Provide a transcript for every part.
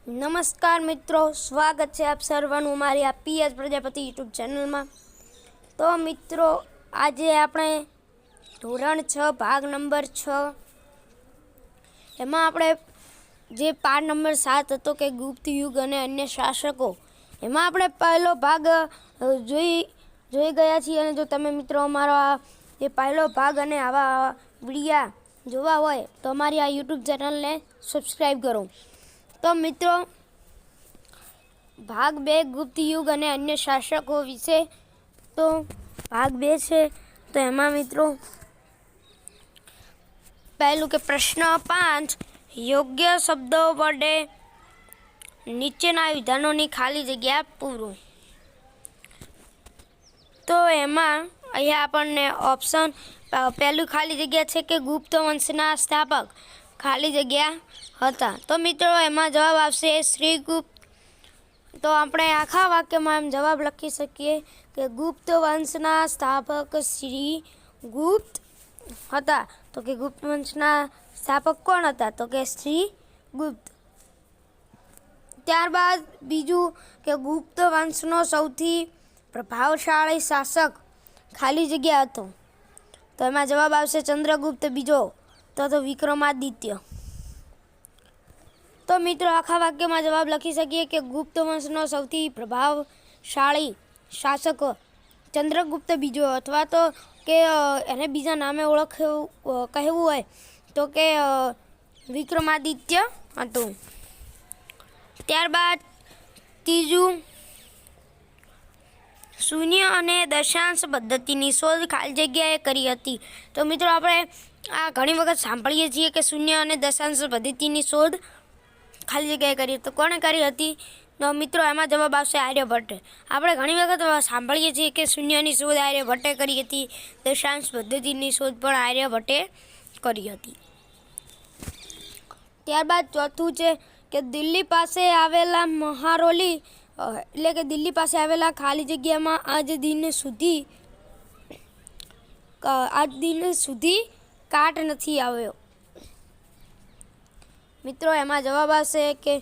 નમસ્કાર મિત્રો, સ્વાગત છે આપ સર્વનું મારી આ પીએસ પ્રજાપતિ યુટ્યુબ ચેનલમાં। તો મિત્રો, આજે આપણે ધોરણ 6 ભાગ નંબર 6 એમાં આપણે જે પાઠ નંબર 7 હતો કે ગુપ્ત યુગ અને અન્ય શાસકો, એમાં આપણે પહેલો ભાગ જોઈ ગયા છીએ। અને જો તમે મિત્રો અમારો આ એ પહેલો ભાગ અને આવા વિડીયા જોવા હોય તો અમારી આ યુટ્યુબ ચેનલને સબસ્ક્રાઈબ કરો। તો મિત્રો, ભાગ 2 ગુપ્ત યુગ અને અન્ય શાસકો વિશે તો ભાગ 2 છે। તો એમાં મિત્રો પહેલું કે પ્રશ્ન 5, યોગ્ય શબ્દો વડે નીચેના વિધાનોની ખાલી જગ્યા પૂરો। તો એમાં અહીંયા આપણને ઓપ્શન પહેલું ખાલી જગ્યા છે કે ગુપ્ત વંશના સ્થાપક ખાલી જગ્યા હતા। તો મિત્રો એમાં જવાબ આવશે શ્રીગુપ્ત। તો આપણે આખા વાક્યમાં એમ જવાબ લખી શકીએ કે ગુપ્ત વંશના સ્થાપક શ્રીગુપ્ત હતા। તો કે ગુપ્ત વંશના સ્થાપક કોણ હતા? તો કે શ્રીગુપ્ત। ત્યારબાદ બીજું કે ગુપ્ત વંશનો સૌથી પ્રભાવશાળી શાસક ખાલી જગ્યા હતો। તો એમાં જવાબ આવશે ચંદ્રગુપ્ત બીજો, તો વિક્રમાદિત્ય। તો મિત્રો આખા વાક્યમાં જવાબ લખી શકીએ કે ગુપ્ત વંશનો સૌથી પ્રભાવશાળી શાસક ચંદ્રગુપ્ત બીજો, અથવા તો કે એને બીજા નામે કહેવું હોય તો કે વિક્રમાદિત્ય હતું। ત્યારબાદ ત્રીજું, શૂન્ય અને દશાંશ પદ્ધતિની શોધ ખાલી જગ્યાએ કરી હતી। તો મિત્રો આપણે આ ઘણી વખત સાંભળીએ છીએ કે શૂન્ય અને દશાંશ પદ્ધતિની શોધ ખાલી જગ્યાએ કરી। તો કોણે કરી હતી? તો મિત્રો એમાં જવાબ આવશે આર્યભટ્ટ। આપણે ઘણી વખત સાંભળીએ છીએ કે શૂન્યની શોધ આર્યભટ્ટે કરી હતી, દશાંશ પદ્ધતિની શોધ પણ આર્યભટ્ટે કરી હતી। ત્યારબાદ ચોથું છે કે દિલ્હી પાસે આવેલા મહારોલી એટલે કે દિલ્હી પાસે આવેલા ખાલી જગ્યામાં આજ દિન સુધી કાટ નથી આવ્યો। મિત્રો એમાં જવાબ આવશે કે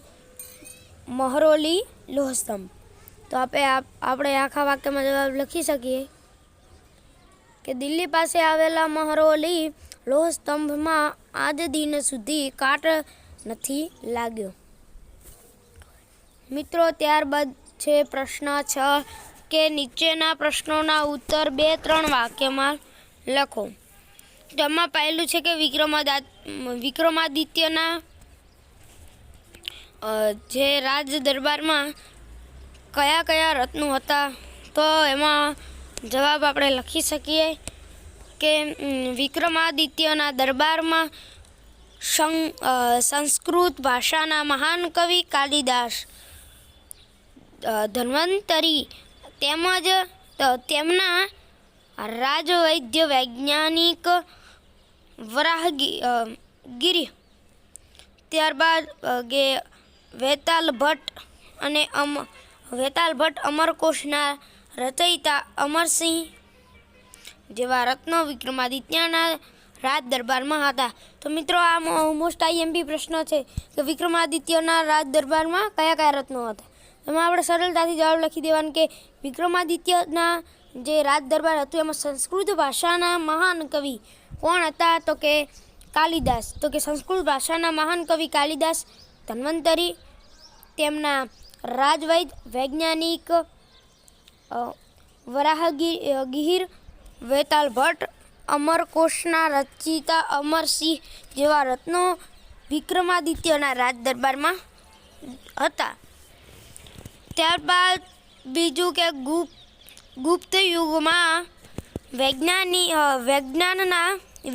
મહરોલી લોહસ્તંભ। તો આપણે આખા વાક્યમાં જવાબ લખી શકીએ કે દિલ્હી પાસે આવેલા મહરોલી લોહસ્તંભમાં આજ દિન સુધી કાટ નથી લાગ્યો। મિત્રો ત્યારબાદ છે પ્રશ્ન 6 કે નીચેના પ્રશ્નોના ઉત્તર 2-3 વાક્યમાં લખો। તેમાં પહેલું છે કે વિક્રમાદિત્યના જે રાજ દરબારમાં કયા કયા રત્નો હતા? તો એમાં જવાબ આપણે લખી શકીએ કે વિક્રમાદિત્યના દરબારમાં સંસ્કૃત ભાષાના મહાન કવિ કાલિદાસ, ધન્વંતરી તેમજ તેમના રાજવૈદ્ય વૈજ્ઞાનિક વરાહગીરી, ત્યારબાદ વેતાલ ભટ્ટ અમરકોશના રચયિતા અમરસિંહ જેવા રત્નો વિક્રમાદિત્યના રાજ દરબારમાં હતા। તો મિત્રો આ મોસ્ટ આઈએમપી પ્રશ્ન છે કે વિક્રમાદિત્યના રાજ દરબારમાં કયા કયા રત્નો હતા? એમાં આપણે સરળતાથી જવાબ લખી દેવાનું કે વિક્રમાદિત્યના જે રાજ દરબાર હતું એમાં સંસ્કૃત ભાષાના મહાન કવિ કોણ હતા? તો કે કાલિદાસ। તો કે સંસ્કૃત ભાષાના મહાન કવિ કાલિદાસ, ધન્વંતરી તેમના રાજવૈદ વૈજ્ઞાનિક વરાહગીર, વેતાલ ભટ્ટ અમરકોશના રચયિતા અમરસિંહ જેવા રત્નો વિક્રમાદિત્યના રાજ દરબારમાં હતા। ત્યારબાદ બીજું કે ગુપ્ત યુગમાં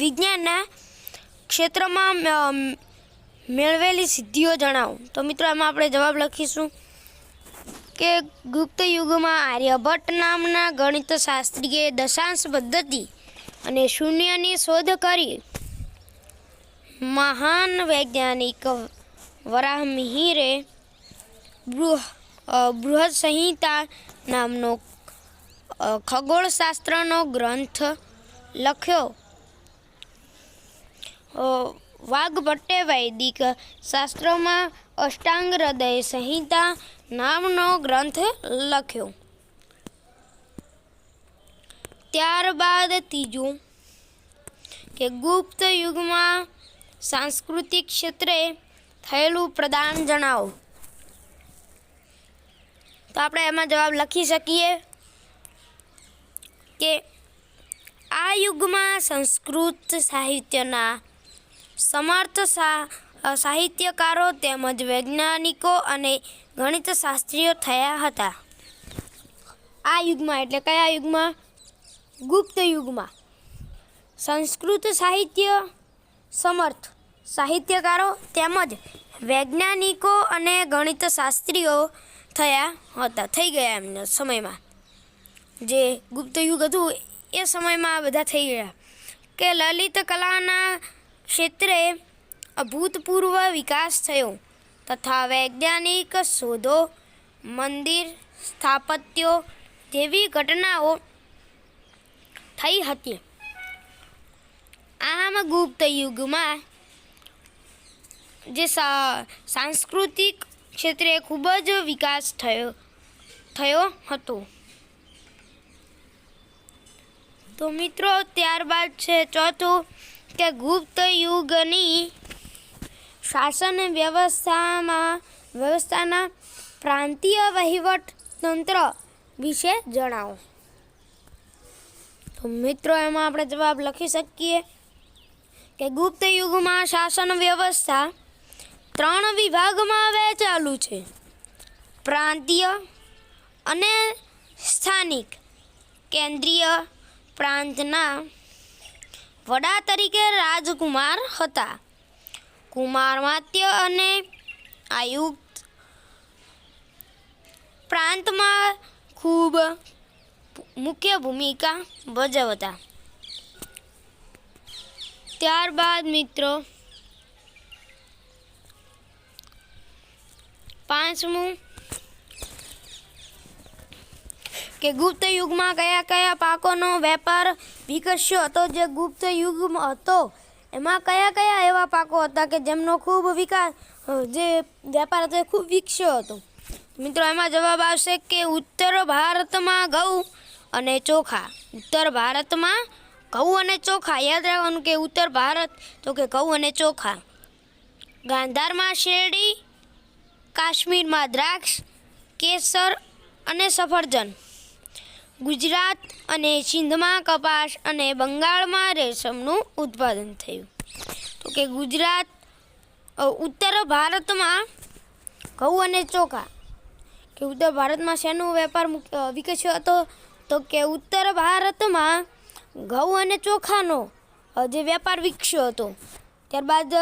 વિજ્ઞાનના ક્ષેત્રમાં મેળવેલી સિદ્ધિઓ જણાવો। તો મિત્રો એમાં આપણે જવાબ લખીશું કે ગુપ્ત યુગમાં આર્યભટ્ટ નામના ગણિતશાસ્ત્રીએ દશાંશ પદ્ધતિ અને શૂન્યની શોધ કરી। મહાન વૈજ્ઞાનિક વરાહમિહિરે બૃહદ સંહિતા નામનો ખગોળશાસ્ત્રનો ગ્રંથ લખ્યો। વાઘભટ્ટે વૈદિક શાસ્ત્રોમાં અષ્ટાંગ હૃદય સંહિતા નામનો ગ્રંથ લખ્યો. ત્યારબાદ ત્રીજું કે ગુપ્ત યુગમાં સાંસ્કૃતિક ક્ષેત્રે થયેલું પ્રદાન જણાવો. તો આપણે એમાં જવાબ લખી શકીએ કે આ યુગમાં સંસ્કૃત સાહિત્યના સમર્થ સાહિત્યકારો તેમજ વૈજ્ઞાનિકો અને ગણિતશાસ્ત્રીઓ થયા હતા. આ યુગમાં એટલે કયા યુગમાં? ગુપ્ત યુગમાં સંસ્કૃત સાહિત્ય સમર્થ સાહિત્યકારો તેમજ વૈજ્ઞાનિકો અને ગણિતશાસ્ત્રીઓ થઈ ગયા એમના સમયમાં. જે ગુપ્ત યુગ હતું એ સમયમાં બધા થઈ ગયા કે લલિત કલાના ક્ષેત્રે અભૂતપૂર્વ વિકાસ થયો તથા વૈજ્ઞાનિક શોધો, મંદિર સ્થાપત્યો જેવી ઘટનાઓ થઈ હતી. આમ ગુપ્ત યુગમાં જે સાંસ્કૃતિક ક્ષેત્રે ખૂબ જ વિકાસ થયો હતો. તો મિત્રો ત્યારબાદ છે ચોથું કે ગુપ્ત યુગની શાસન વ્યવસ્થાના પ્રાંતીય વહીવટ તંત્ર વિશે જણાવો. તો મિત્રો એમાં આપણે જવાબ લખી શકીએ કે ગુપ્ત યુગમાં શાસન વ્યવસ્થા 3 વિભાગમાં વહેંચાયેલું છે: પ્રાંતીય અને સ્થાનિક. કેન્દ્રીય પ્રાંતના વડા તરીકે રાજકુમાર હતા. કુમારમાત્ય અને આયુક્ત પ્રાંતમાં ખૂબ મુખ્ય ભૂમિકા ભજવતા. ત્યારબાદ મિત્રો 5મું કે ગુપ્ત યુગમાં કયા કયા પાકોનો વેપાર વિકસ્યો હતો. જે ગુપ્ત યુગમાં હતો એમાં કયા કયા એવા પાકો હતા કે જેમનો ખૂબ વિકાસ, જે વેપાર હતો એ ખૂબ વિકસ્યો હતો. મિત્રો એમાં જવાબ આવશે કે ઉત્તર ભારતમાં ઘઉં અને ચોખા. ઉત્તર ભારતમાં ઘઉં અને ચોખા. યાદ રાખવાનું કે ઉત્તર ભારત તો કે ઘઉં અને ચોખા. ગાંધારમાં શેરડી, કાશ્મીરમાં દ્રાક્ષ, કેસર અને સફરજન. ગુજરાત અને સિંધમાં કપાસ અને બંગાળમાં રેશમનું ઉત્પાદન થયું. તો કે ગુજરાત, ઉત્તર ભારતમાં ઘઉં અને ચોખા. કે ઉત્તર ભારતમાં શેનો વેપાર વિકસ્યો હતો? તો કે ઉત્તર ભારતમાં ઘઉં અને ચોખાનો જે વેપાર વિકસ્યો હતો. ત્યારબાદ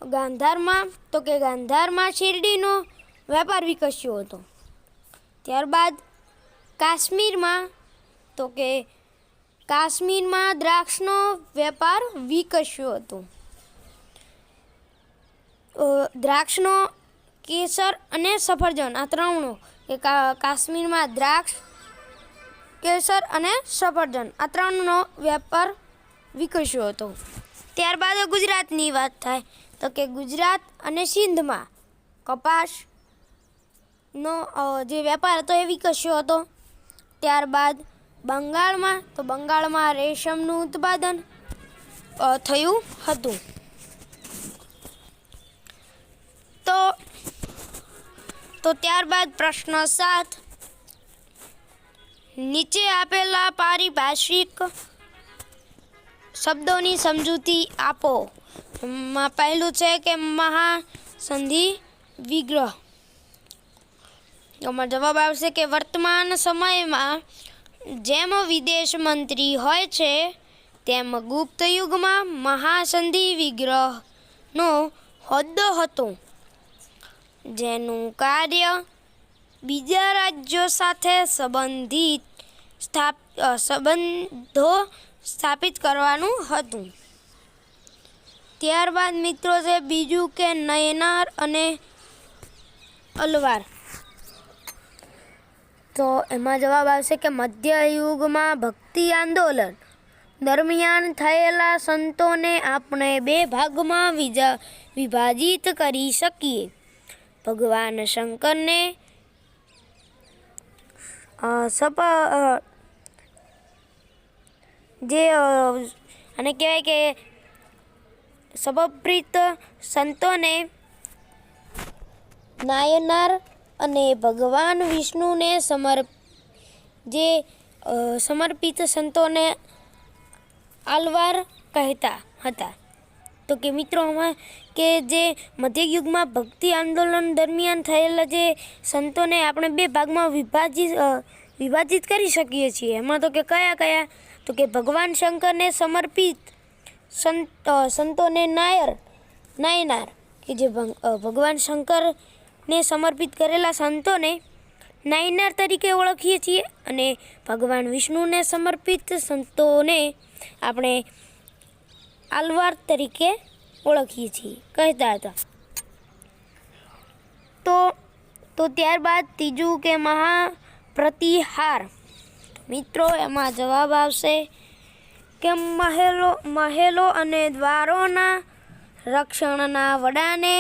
ગાંધારમાં તો કે ગાંધારમાં શેરડીનો વેપાર વિકસ્યો હતો. ત્યારબાદ કાશ્મીરમાં તો કે કાશ્મીરમાં દ્રાક્ષનો વેપાર વિકસ્યો હતો. દ્રાક્ષનો, કેસર અને સફરજન આ ત્રણનો કે કાશ્મીરમાં દ્રાક્ષ, કેસર અને સફરજન આ ત્રણનો વેપાર વિકસ્યો હતો. ત્યારબાદ ગુજરાતની વાત થાય તો કે ગુજરાત અને સિંધમાં કપાસનો જે વેપાર હતો એ વિકસ્યો હતો. ત્યારબાદ બંગાળમાં રેશમનું ઉત્પાદન થયું હતું. તો ત્યારબાદ પ્રશ્ન 7, નીચે આપેલા પારિભાષિક શબ્દોની સમજૂતી આપો. એમાં પહેલું છે કે મહાસંધિ વિગ્રહ. એમાં જવાબ આવશે કે વર્તમાન સમયમાં જેમ વિદેશ મંત્રી હોય છે તેમ ગુપ્ત યુગમાં મહાસંધિ વિગ્રહનો હોદ્દો હતો, જેનું કાર્ય બીજા રાજ્યો સાથે સંબંધો સ્થાપિત કરવાનું હતું. ત્યારબાદ મિત્રો છે બીજું કે નયનાર અને અલવાર. તો એમાં જવાબ આવશે કે મધ્યયુગમાં ભક્તિ આંદોલન દરમિયાન થયેલા સંતોને આપણે 2 ભાગમાં વિભાજિત કરી શકીએ. ભગવાન શંકરને અને કહેવાય કે સમર્પિત સંતોને નાયનાર અને ભગવાન વિષ્ણુને સમર્પિત સંતોને આલવાર કહેતા હતા. તો કે મિત્રો કે જે મધ્યયુગમાં ભક્તિ આંદોલન દરમિયાન થયેલા જે સંતોને આપણે બે ભાગમાં વિભાજિત કરી શકીએ છીએ. એમાં તો કે કયા તો કે ભગવાન શંકરને સમર્પિત સંતોને નાયનાર કે જે ભગવાન શંકરને સમર્પિત કરેલા સંતોને નાયનાર તરીકે ઓળખીએ છીએ અને ભગવાન વિષ્ણુને સમર્પિત સંતોને આપણે આલવાર તરીકે ઓળખીએ છીએ કહેતા હતા. તો ત્યારબાદ ત્રીજું કે મહાપ્રતિહાર. મિત્રો એમાં જવાબ આવશે કે મહેલો અને દ્વારોના રક્ષણના વડાને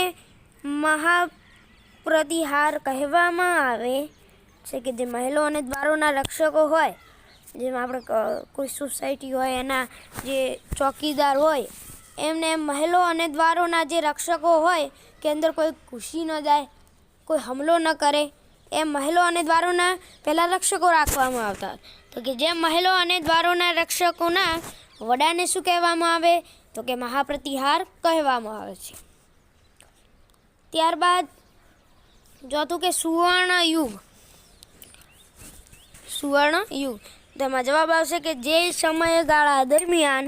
મહાપ્રતિહાર કહેવામાં આવે છે. કે જે મહેલો અને દ્વારોના રક્ષકો હોય, જેમ આપણે કોઈ સોસાયટી હોય એના જે ચોકીદાર હોય, એમને મહેલો અને દ્વારોના જે રક્ષકો હોય કે અંદર કોઈ ઘૂસી ન જાય, કોઈ હુમલો ન કરે, એમ મહેલો અને દ્વારોના પહેલાં રક્ષકો રાખવામાં આવતા. તો કે જે મહેલો અને દ્વારોના રક્ષકોના વડાને શું કહેવામાં આવે તો કે મહાપ્રતિહાર કહેવામાં આવે છે. ત્યારબાદ ચોથું કે સુવર્ણ યુગ. તેમાં જવાબ આવશે કે જે સમયગાળા દરમિયાન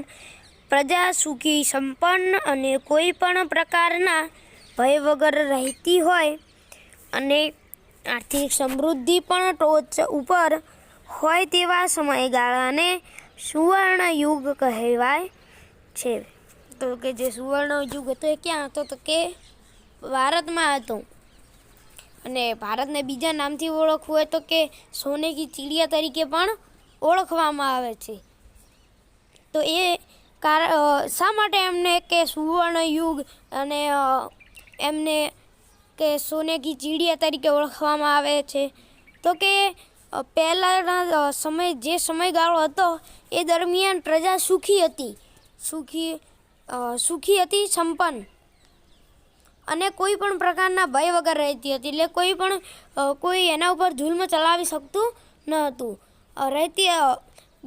પ્રજા સુખી, સંપન્ન અને કોઈ પણ પ્રકારના ભય વગર રહેતી હોય અને આર્થિક સમૃદ્ધિ પણ ટોચ ઉપર હોય તેવા સમયગાળાને સુવર્ણ યુગ કહેવાય છે. તો કે જે સુવર્ણ યુગ હતો એ ક્યાં હતો તો કે ભારતમાં હતો. અને ભારતને બીજા નામથી ઓળખવું હોય તો કે સોને કી ચીડિયા તરીકે પણ ઓળખવામાં આવે છે. તો એ શા માટે એમને કે સુવર્ણ યુગ અને એમને કે સોને કી ચીડિયા તરીકે ઓળખવામાં આવે છે તો કે પહેલાંના જે સમયગાળો હતો એ દરમિયાન પ્રજા સુખી હતી, સંપન્ન અને કોઈ પણ પ્રકારના ભય વગર રહેતી હતી. એટલે કોઈ એના ઉપર જુલ્મ ચલાવી શકતું ન હતું.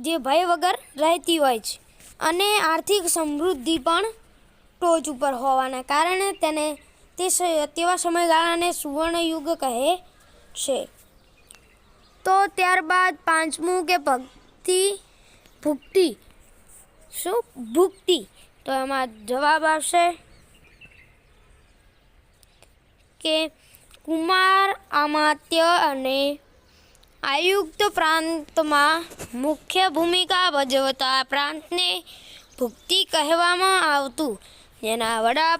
જે ભય વગર રહેતી હોય છે અને આર્થિક સમૃદ્ધિ પણ ટોચ ઉપર હોવાના કારણે તેવા સમયગાળાને સુવર્ણ યુગ કહે છે. તો ત્યારબાદ પાંચમું કે ભુક્તિ. તો એમાં જવાબ આવશે કે કુમાર, અમાત્ય અને આયુક્ત પ્રાંતમાં મુખ્ય ભૂમિકા ભજવતા પ્રાંતને ભુક્તિ કહેવામાં આવતું, જેના વડા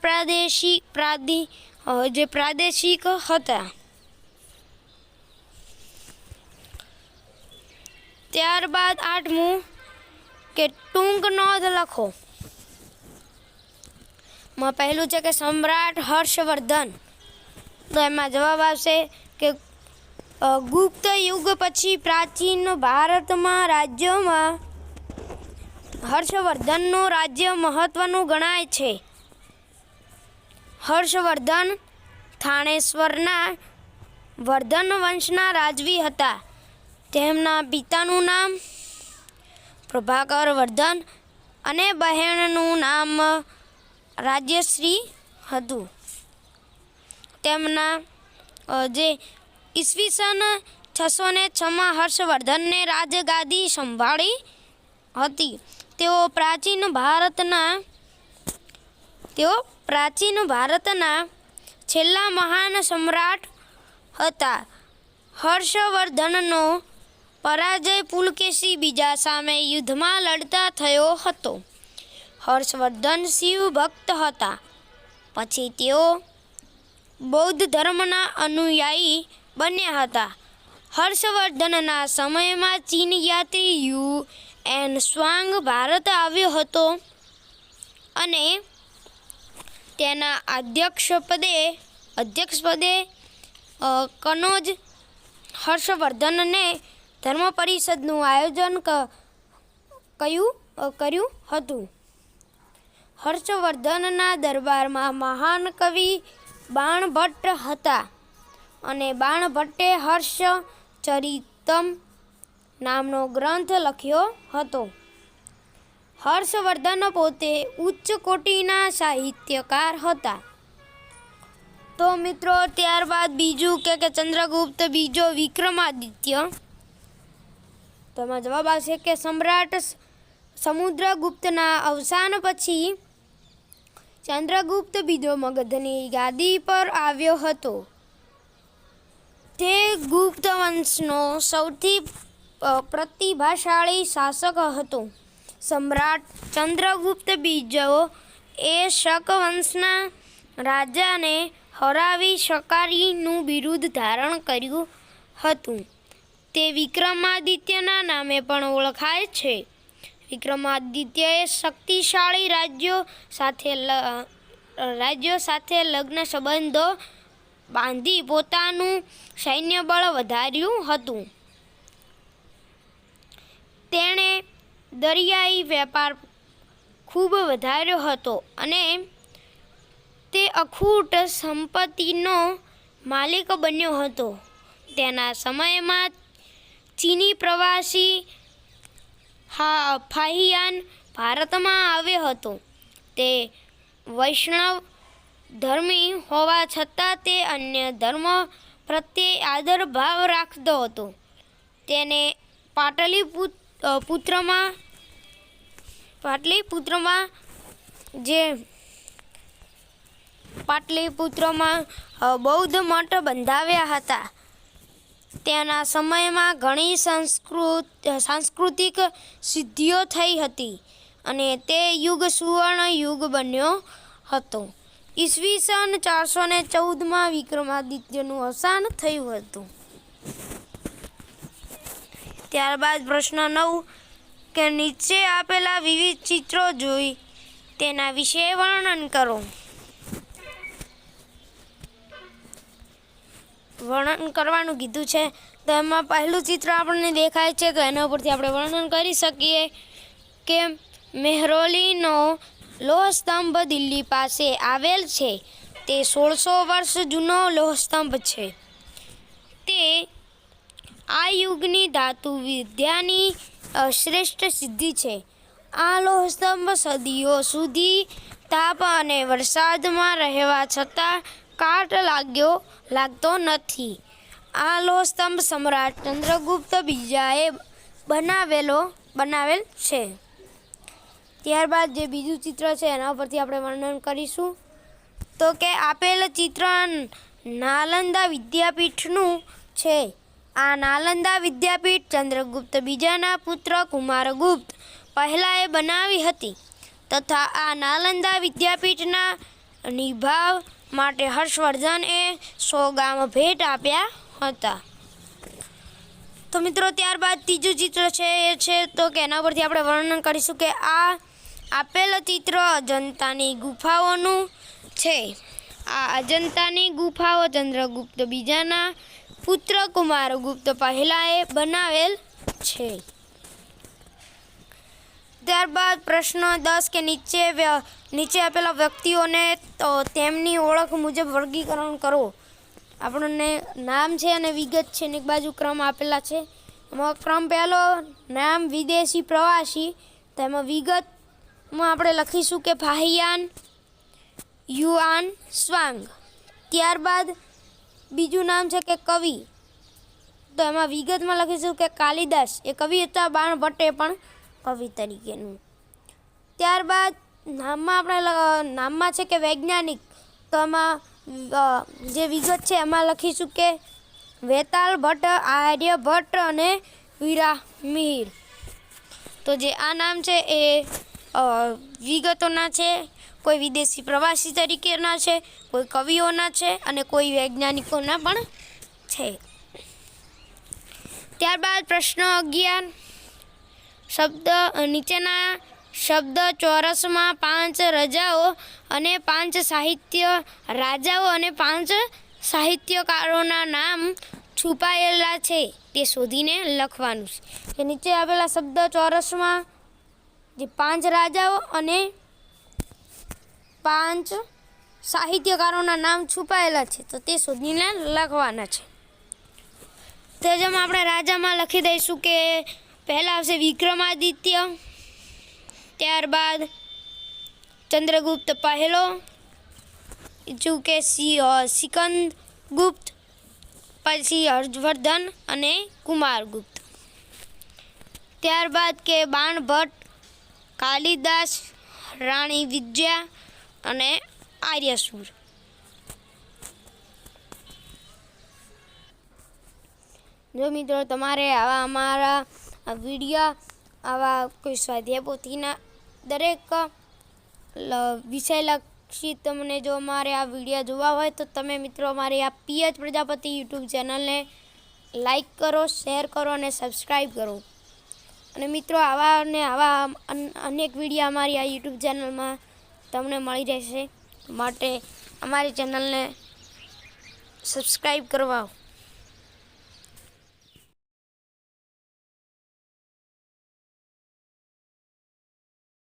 પ્રાદેશિક હતા. ત્યારબાદ આઠમું કે ટૂંક નોંધ લખો. માં પહેલું છે કે સમ્રાટ હર્ષવર્ધન. તો એમાં જવાબ આવશે કે ગુપ્ત યુગ પછી પ્રાચીન ભારતમાં રાજ્યોમાં હર્ષવર્ધનનું રાજ્ય મહત્વનું ગણાય છે. હર્ષવર્ધન થાનેશ્વરના વર્ધન વંશના રાજવી હતા. તેમના પિતાનું નામ પ્રભાકર વર્ધન અને બહેનનું નામ રાજ્યશ્રી હતું. તેમના જે ઈસવીસન 606માં હર્ષવર્ધનને રાજગાદી સંભાળી હતી. તેઓ પ્રાચીન ભારતના છેલ્લા મહાન સમ્રાટ હતા. હર્ષવર્ધનનો પરાજય પુલકેશી બીજા સામે યુદ્ધમાં લડતા થયો હતો. હર્ષવર્ધન શિવ ભક્ત હતા. પછી તેઓ બૌદ્ધ ધર્મના અનુયાયી બન્યા હતા. હર્ષવર્ધનના સમયમાં ચીન યાત્રી યુએન સ્વાંગ ભારત આવ્યો હતો અને તેના અધ્યક્ષપદે કનોજ હર્ષવર્ધનને ધર્મ પરિષદનું આયોજન કર્યું હતું. હર્ષવર્ધનના દરબારમાં મહાન કવિ બાણભટ્ટ હતા અને બાણભટ્ટે હર્ષચરિતમ નામનો ગ્રંથ લખ્યો હતો. હર્ષવર્ધન પોતે ઉચ્ચ કોટીના સાહિત્યકાર હતા. તો મિત્રો ત્યારબાદ બીજું કે ચંદ્રગુપ્ત બીજો વિક્રમાદિત્ય. તો એમાં જવાબ આવશે કે સમ્રાટ સમુદ્રગુપ્તના અવસાન પછી ચંદ્રગુપ્ત બીજો મગધની ગાદી પર આવ્યો હતો. તે ગુપ્ત વંશનો સૌથી પ્રતિભાશાળી શાસક હતો. સમ્રાટ ચંદ્રગુપ્ત બીજો એ શક વંશના રાજાને હરાવી શકારીનું બિરુદ ધારણ કર્યું હતું. તે વિક્રમાદિત્યના નામે પણ ઓળખાય છે. વિક્રમાદિત્યએ શક્તિશાળી રાજ્યો સાથે લગ્ન સંબંધો બાંધી પોતાનું સૈન્ય બળ વધાર્યું હતું. તેણે દરિયાઈ વેપાર ખૂબ વધાર્યો હતો અને તે અખૂટ સંપત્તિનો માલિક બન્યો હતો. તેના સમયમાં ચીની પ્રવાસી ફાહિયાન ભારતમાં આવ્યો હતો. તે વૈષ્ણવ ધર્મી હોવા છતાં તે અન્ય ધર્મ પ્રત્યે આદર ભાવ રાખતો હતો. તેને પાટલીપુત્રમાં બૌદ્ધ મઠ બંધાવ્યા હતા. તેના સમયમાં ઘણી સાંસ્કૃતિક સિદ્ધિઓ થઈ હતી અને તે યુગ સુવર્ણ યુગ બન્યો હતો. ઈસવીસન 414માં વિક્રમાદિત્યનું અવસાન થયું હતું. ત્યારબાદ પ્રશ્ન 9 કે નીચે આપેલા વિવિધ ચિત્રો જોઈ તેના વિશે વર્ણન કરો. વર્ણન કરવાનું કીધું છે. તો એમાં પહેલું ચિત્ર આપણને દેખાય છે, તો એના ઉપરથી આપણે વર્ણન કરી શકીએ કે મેહરૌલીનો લોહ સ્તંભ દિલ્હી પાસે આવેલ છે. તે 1600 વર્ષ જૂનો લોહ સ્તંભ છે. તે આ યુગની ધાતુ વિદ્યાની શ્રેષ્ઠ સિદ્ધિ છે. આ લોહ સ્તંભ સદીઓ સુધી તાપ અને વરસાદમાં રહેવા છતાં કાટ લાગતો નથી. આ લોહ સ્તંભ સમ્રાટ ચંદ્રગુપ્ત બીજાએ બનાવેલ છે. ત્યારબાદ જે બીજું ચિત્ર છે એના ઉપરથી આપણે વર્ણન કરીશું. તો કે આપેલ ચિત્ર નાલંદા વિદ્યાપીઠનું છે. આ નાલંદા વિદ્યાપીઠ ચંદ્રગુપ્ત બીજાના પુત્ર કુમારગુપ્ત પહેલાએ બનાવી હતી તથા આ નાલંદા વિદ્યાપીઠના નિભાવ માટે હર્ષવર્ધને 100 ગામ ભેટ આપ્યા હતા. તો મિત્રો ત્યારબાદ ત્રીજું ચિત્ર છે એ છે તો કે એના પરથી આપણે વર્ણન કરીશું કે આ આપેલ ચિત્ર અજંતાની ગુફાઓનું છે. આ અજંતાની ગુફાઓ ચંદ્રગુપ્ત બીજાના પુત્ર કુમારગુપ્ત પહેલાએ બનાવેલ છે. ત્યારબાદ પ્રશ્ન 10 કે નીચે આપેલા વ્યક્તિઓને તો તેમની ઓળખ મુજબ વર્ગીકરણ કરો. આપણને નામ છે અને વિગત છે ને એક બાજુ ક્રમ આપેલા છે. એમાં ક્રમ પહેલો નામ વિદેશી પ્રવાસી, તો એમાં વિગતમાં આપણે લખીશું કે ફાહિયાન યુઆન સ્વાંગ. ત્યારબાદ બીજું નામ છે કે કવિ, તો એમાં વિગતમાં લખીશું કે કાલિદાસ એ કવિ હતા. બાણભટ્ટે પણ કવિ તરીકેનું. ત્યારબાદ નામમાં છે કે વૈજ્ઞાનિક, તો એમાં જે વિગત છે એમાં લખીશું કે વેતાલ ભટ્ટ, આર્યભટ્ટ અને વીરામિહિર. તો જે આ નામ છે એ વિગતોના છે. કોઈ વિદેશી પ્રવાસી તરીકેના છે, કોઈ કવિઓના છે અને કોઈ વૈજ્ઞાનિકોના પણ છે. ત્યારબાદ પ્રશ્ન 11 નીચેના શબ્દ ચોરસમાં 5 રાજાઓ અને 5 સાહિત્ય રાજાઓ અને 5 સાહિત્યકારોના નામ છુપાયેલા છે તે શોધીને લખવાનું છે. જે નીચે આવેલા શબ્દ ચોરસમાં જે 5 રાજાઓ અને 5 સાહિત્યકારોના નામ છુપાયેલા છે તો તે શોધીને લખવાના છે. તો જેમ આપણે રાજામાં લખી દઈશું કે પહેલા આવશે વિક્રમાદિત્ય, ત્યારબાદ ચંદ્રગુપ્ત પહેલો, બીજું કે સિકંદગુપ્ત, પછી હર્ષવર્ધન અને કુમારગુપ્ત. ત્યારબાદ કે બાણભટ્ટ, કાલિદાસ, રાણી વિજયા અને આર્યસુર. જો મિત્રો તમારે આવા અમારા વિડીયો આવા કોઈ સ્વાધ્યાય પોથીના દરેક વિષય લક્ષી તમને જો અમારે આ વિડીયો જોવા હોય તો તમે મિત્રો અમારી આ PH પ્રજાપતિ યુટ્યુબ ચેનલને લાઈક કરો, શેર કરો અને સબસ્ક્રાઈબ કરો. અને મિત્રો આવા ને આવા અનેક વિડીયો અમારી આ યુટ્યુબ ચેનલમાં તમને મળી રહેશે, માટે અમારી ચેનલને સબસ્ક્રાઈબ કરવા.